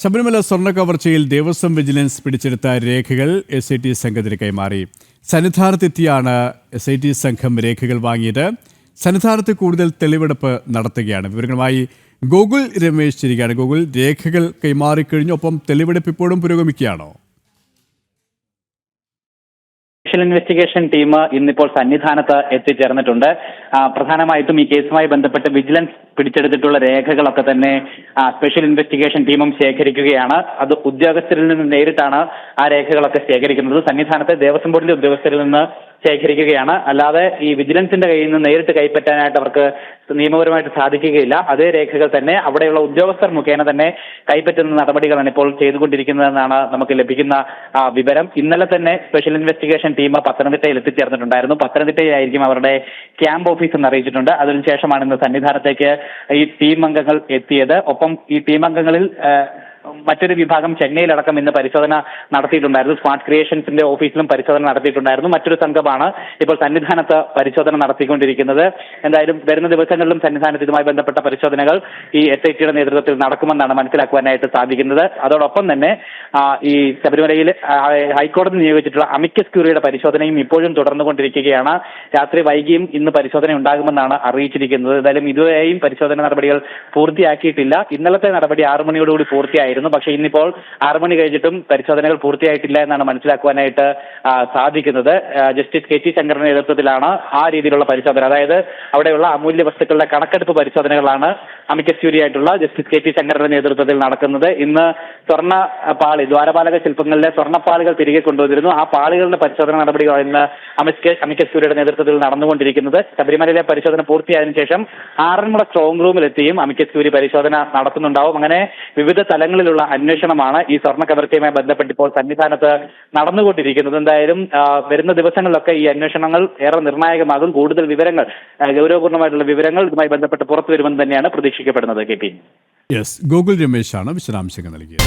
ശബരിമല സ്വർണ്ണ കവർച്ചയിൽ ദേവസ്വം വിജിലൻസ് പിടിച്ചെടുത്ത രേഖകൾ SIT സംഘത്തിന് കൈമാറി. സന്നിധാനത്തെത്തിയാണ് SIT സംഘം രേഖകൾ വാങ്ങിയത്. സന്നിധാനത്ത് കൂടുതൽ തെളിവെടുപ്പ് നടത്തുകയാണ്. വിവരങ്ങളുമായി ഗോകുൽ രമേശ് ചിരികയാണ്. ഗോകുൽ, രേഖകൾ കൈമാറിക്കഴിഞ്ഞു, ഒപ്പം തെളിവെടുപ്പ് ഇപ്പോഴും പുരോഗമിക്കുകയാണോ? സ്പെഷ്യൽ ഇൻവെസ്റ്റിഗേഷൻ ടീം ഇന്നിപ്പോൾ സന്നിധാനത്ത് എത്തിച്ചേർന്നിട്ടുണ്ട്. പ്രധാനമായിട്ടും ഈ കേസുമായി ബന്ധപ്പെട്ട് വിജിലൻസ് പിടിച്ചെടുത്തിട്ടുള്ള രേഖകളൊക്കെ തന്നെ സ്പെഷ്യൽ ഇൻവെസ്റ്റിഗേഷൻ ടീമും ശേഖരിക്കുകയാണ്. അത് ഉദ്യോഗസ്ഥരിൽ നിന്ന് നേരിട്ടാണ് ആ രേഖകളൊക്കെ ശേഖരിക്കുന്നത്. സന്നിധാനത്തെ ദേവസ്വം ബോർഡിലെ ഉദ്യോഗസ്ഥരിൽ നിന്ന് ശേഖരിക്കുകയാണ്. അല്ലാതെ ഈ വിജിലൻസിന്റെ കയ്യിൽ നിന്ന് നേരിട്ട് കൈപ്പറ്റാനായിട്ട് അവർക്ക് നിയമപരമായിട്ട് സാധിക്കുകയില്ല. അതേ രേഖകൾ തന്നെ അവിടെയുള്ള ഉദ്യോഗസ്ഥർ മുഖേന തന്നെ കൈപ്പറ്റുന്ന നടപടികളാണ് ഇപ്പോൾ ചെയ്തുകൊണ്ടിരിക്കുന്നതെന്നാണ് നമുക്ക് ലഭിക്കുന്ന വിവരം. ഇന്നലെ തന്നെ സ്പെഷ്യൽ ഇൻവെസ്റ്റിഗേഷൻ ടീം പത്തനംതിട്ടയിൽ എത്തിച്ചേർന്നിട്ടുണ്ടായിരുന്നു. പത്തനംതിട്ടയിലായിരിക്കും അവരുടെ ക്യാമ്പ് ഓഫീസ് എന്ന് അറിയിച്ചിട്ടുണ്ട്. അതിനുശേഷമാണ് ഇന്ന് സന്നിധാനത്തേക്ക് ഈ ടീം അംഗങ്ങൾ എത്തിയത്. ഒപ്പം ഈ ടീം അംഗങ്ങളിൽ മറ്റൊരു വിഭാഗം ചെന്നൈയിലടക്കം ഇന്ന് പരിശോധന നടത്തിയിട്ടുണ്ടായിരുന്നു. സ്മാർട്ട് ക്രിയേഷൻസിന്റെ ഓഫീസിലും പരിശോധന നടത്തിയിട്ടുണ്ടായിരുന്നു. മറ്റൊരു സംഘമാണ് ഇപ്പോൾ സന്നിധാനത്ത് പരിശോധന നടത്തിക്കൊണ്ടിരിക്കുന്നത്. എന്തായാലും വരുന്ന ദിവസങ്ങളിലും സന്നിധാനത്ത് ഇതുമായി ബന്ധപ്പെട്ട പരിശോധനകൾ ഈ SITയുടെ നേതൃത്വത്തിൽ നടക്കുമെന്നാണ് മനസ്സിലാക്കുവാനായിട്ട് സാധിക്കുന്നത്. അതോടൊപ്പം തന്നെ ഈ ശബരിമലയിൽ ഹൈക്കോടതി നിയോഗിച്ചിട്ടുള്ള അമിക്കസ് ക്യൂറിയുടെ പരിശോധനയും ഇപ്പോഴും തുടർന്നുകൊണ്ടിരിക്കുകയാണ്. രാത്രി വൈകിയും ഇന്ന് പരിശോധന ഉണ്ടാകുമെന്നാണ് അറിയിച്ചിരിക്കുന്നത്. എന്തായാലും ഇതുവരെയും പരിശോധന നടപടികൾ പൂർത്തിയാക്കിയിട്ടില്ല. ഇന്നലത്തെ നടപടി 6 മണിയോടുകൂടി പൂർത്തിയായിരുന്നു. പക്ഷേ ഇന്നിപ്പോൾ 6 മണി കഴിഞ്ഞിട്ടും പരിശോധനകൾ പൂർത്തിയായിട്ടില്ല എന്നാണ് മനസ്സിലാക്കുവാനായിട്ട് സാധിക്കുന്നത്. ജസ്റ്റിസ് KT ശങ്കറിന്റെ നേതൃത്വത്തിലാണ് ആ രീതിയിലുള്ള പരിശോധന, അതായത് അവിടെയുള്ള അമൂല്യ വസ്തുക്കളുടെ കണക്കെടുപ്പ് പരിശോധനകളാണ് അമിക്കസ് ക്യൂറി ആയിട്ടുള്ള ജസ്റ്റിസ് KT ശങ്കറിന്റെ നേതൃത്വത്തിൽ നടക്കുന്നത്. ഇന്ന് സ്വർണ്ണ പാളി, ദ്വാരപാലക ശില്പങ്ങളിലെ സ്വർണ്ണപ്പാളികൾ തിരികെ കൊണ്ടുവന്നിരുന്നു. ആ പാളികളുടെ പരിശോധന നടപടികളാണ് ഇന്ന് അമിക്കസ് ക്യൂറിയുടെ നേതൃത്വത്തിൽ നടന്നുകൊണ്ടിരിക്കുന്നത്. ശബരിമലയിലെ പരിശോധന പൂർത്തിയായതിനു ശേഷം ആറന്മുള സ്ട്രോങ് റൂമിലെത്തിയും അമിക്കസ് ക്യൂറി പരിശോധന നടത്തുന്നുണ്ടാവും. അങ്ങനെ വിവിധ തലങ്ങളിലുള്ള അന്വേഷണമാണ് ഈ സ്വർണ്ണ കവർച്ചയുമായി ബന്ധപ്പെട്ട് ഇപ്പോൾ സന്നിധാനത്ത് നടന്നുകൊണ്ടിരിക്കുന്നത്. എന്തായാലും വരുന്ന ദിവസങ്ങളിലൊക്കെ ഈ അന്വേഷണങ്ങൾ ഏറെ നിർണായകമാകും. കൂടുതൽ വിവരങ്ങൾ, ഗൗരവപൂർണ്ണമായിട്ടുള്ള വിവരങ്ങൾ ഇതുമായി ബന്ധപ്പെട്ട് പുറത്തു വരുമെന്ന് തന്നെയാണ് പ്രതീക്ഷിക്കപ്പെടുന്നത്. KP. ഗോകുൽ രമേശാണ് വിശദാംശങ്ങൾ നൽകിയത്.